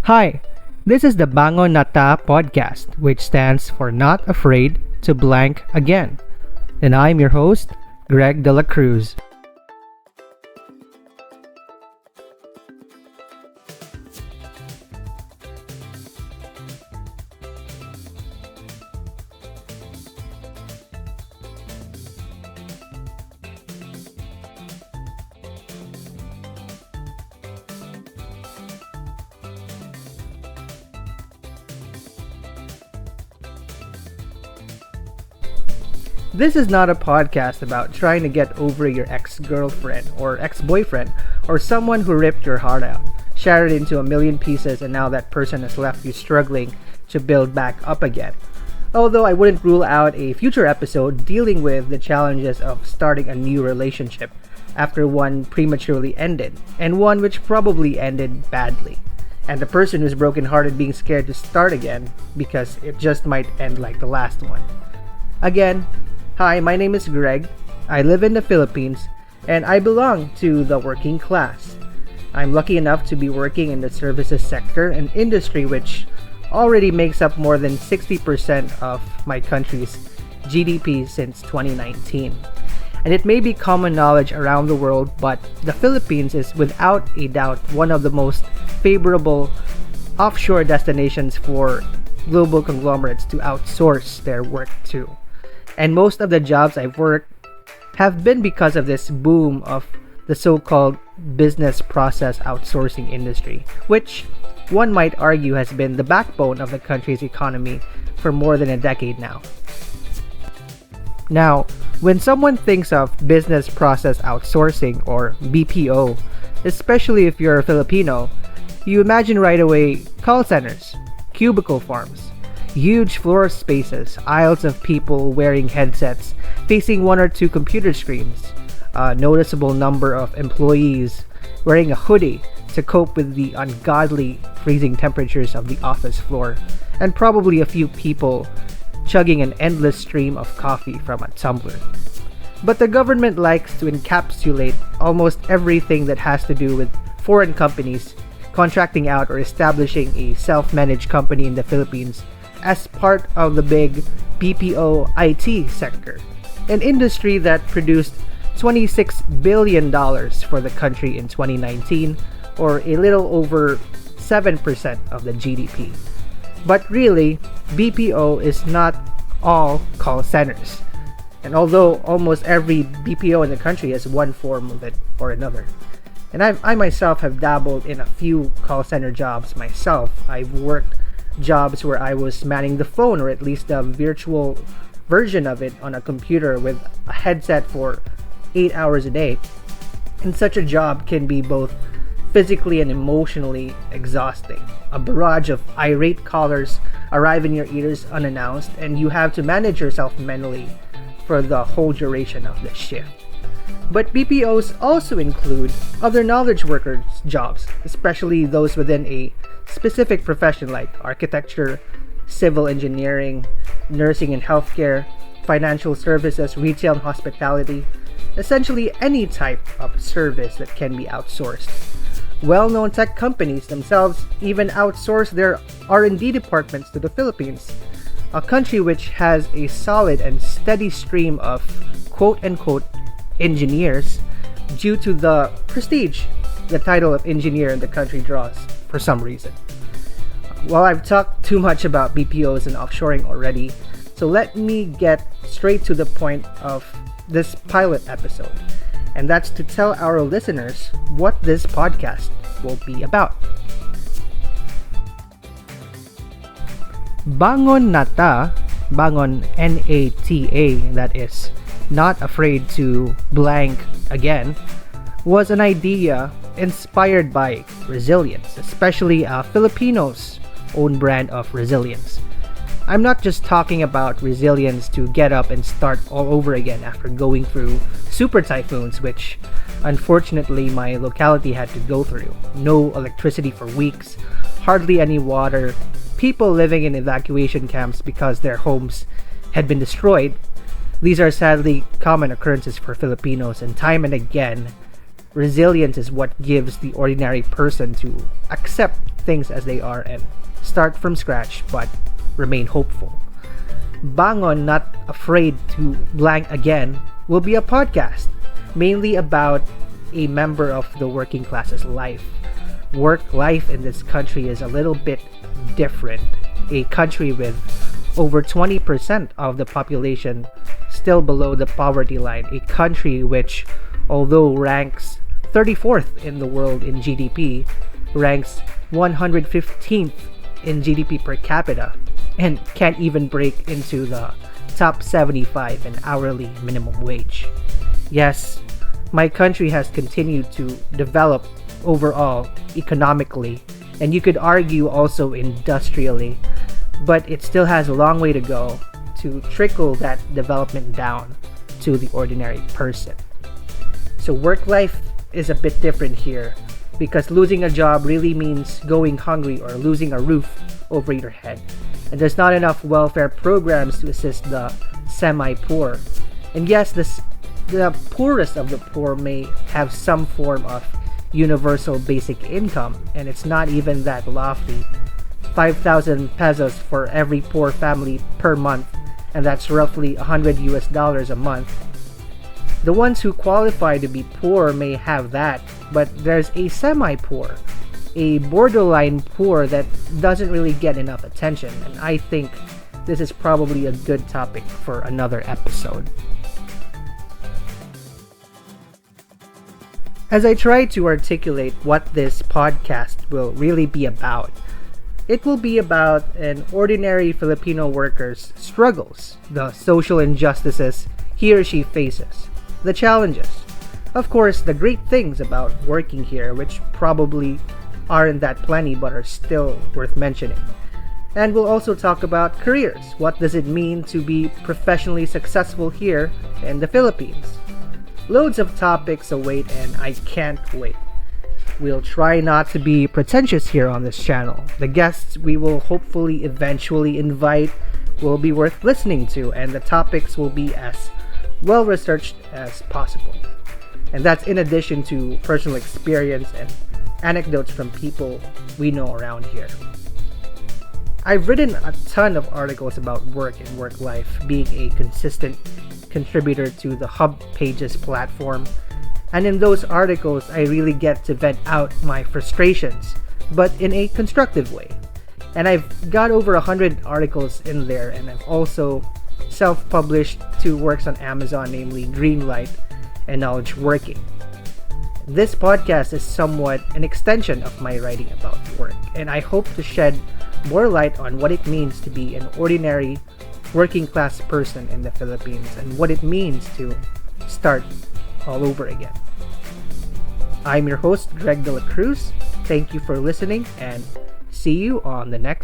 Hi, this is the Bangon NATA podcast, which stands for Not Afraid to Blank Again. And I'm your host, Greg de la Cruz. This is not a podcast about trying to get over your ex-girlfriend or ex-boyfriend or someone who ripped your heart out, shattered into a million pieces, and now that person has left you struggling to build back up again. Although I wouldn't rule out a future episode dealing with the challenges of starting a new relationship after one prematurely ended, and one which probably ended badly. And the person who's brokenhearted being scared to start again because it just might end like the last one. Again, hi, my name is Greg. I live in the Philippines, and I belong to the working class. I'm lucky enough to be working in the services sector, an industry which already makes up more than 60% of my country's GDP since 2019. And it may be common knowledge around the world, but the Philippines is without a doubt one of the most favorable offshore destinations for global conglomerates to outsource their work to. And most of the jobs I've worked have been because of this boom of the so-called business process outsourcing industry, which one might argue has been the backbone of the country's economy for more than a decade now. Now, when someone thinks of business process outsourcing or BPO, especially if you're a Filipino, you imagine right away call centers, cubicle farms, huge floor spaces, aisles of people wearing headsets, facing one or two computer screens, a noticeable number of employees wearing a hoodie to cope with the ungodly freezing temperatures of the office floor, and probably a few people chugging an endless stream of coffee from a tumbler. But the government likes to encapsulate almost everything that has to do with foreign companies contracting out or establishing a self-managed company in the Philippines as part of the big BPO IT sector, an industry that produced $26 billion for the country in 2019, or a little over 7% of the GDP. But really, BPO is not all call centers. And although almost every BPO in the country has one form of it or another. And I myself have dabbled in a few call center jobs myself. I've worked jobs where I was manning the phone, or at least a virtual version of it on a computer with a headset for 8 hours a day. And such a job can be both physically and emotionally exhausting. A barrage of irate callers arrive in your ears unannounced, and you have to manage yourself mentally for the whole duration of the shift. But BPOs also include other knowledge workers' jobs, especially those within a specific profession like architecture, civil engineering, nursing and healthcare, financial services, retail and hospitality, essentially any type of service that can be outsourced. Well-known tech companies themselves even outsource their R&D departments to the Philippines, a country which has a solid and steady stream of quote-unquote engineers due to the prestige the title of engineer in the country draws for some reason. Well, I've talked too much about BPOs and offshoring already, so let me get straight to the point of this pilot episode, and that's to tell our listeners what this podcast will be about. Bangon NATA, Bangon NATA, that is, Not Afraid to Blank Again, was an idea inspired by resilience, especially Filipinos' own brand of resilience. I'm not just talking about resilience to get up and start all over again after going through super typhoons, which unfortunately my locality had to go through. No electricity for weeks, hardly any water, people living in evacuation camps because their homes had been destroyed. These are sadly common occurrences for Filipinos, and time and again, resilience is what gives the ordinary person to accept things as they are and start from scratch but remain hopeful. Bangon Not Afraid to Blank Again will be a podcast mainly about a member of the working class's life. Work life in this country is a little bit different. A country with over 20% of the population still below the poverty line. A country which, although ranks 34th in the world in GDP, ranks 115th in GDP per capita and can't even break into the top 75 in hourly minimum wage. Yes, my country has continued to develop overall economically, and you could argue also industrially, but it still has a long way to go to trickle that development down to the ordinary person. So work life is a bit different here because losing a job really means going hungry or losing a roof over your head. And there's not enough welfare programs to assist the semi-poor. And yes, the poorest of the poor may have some form of universal basic income, and it's not even that lofty. 5,000 pesos for every poor family per month, and that's roughly $100 a month. The ones who qualify to be poor may have that, but there's a semi-poor, a borderline poor that doesn't really get enough attention, and I think this is probably a good topic for another episode. As I try to articulate what this podcast will really be about, it will be about an ordinary Filipino worker's struggles, the social injustices he or she faces, the challenges, of course, the great things about working here, which probably aren't that plenty but are still worth mentioning. And we'll also talk about careers. What does it mean to be professionally successful here in the Philippines? Loads of topics await, and I can't wait. We'll try not to be pretentious here on this channel. The guests we will hopefully eventually invite will be worth listening to, and the topics will be as well researched as possible. And that's in addition to personal experience and anecdotes from people we know around here. I've written a ton of articles about work and work life, being a consistent contributor to the Hub Pages platform, and in those articles I really get to vent out my frustrations, but in a constructive way. And I've got over 100 articles in there, and I've also self-published 2 works on Amazon, namely Greenlight and Knowledge Working. This podcast is somewhat an extension of my writing about work, and I hope to shed more light on what it means to be an ordinary working class person in the Philippines and what it means to start all over again. I'm your host, Greg de la Cruz. Thank you for listening, and see you on the next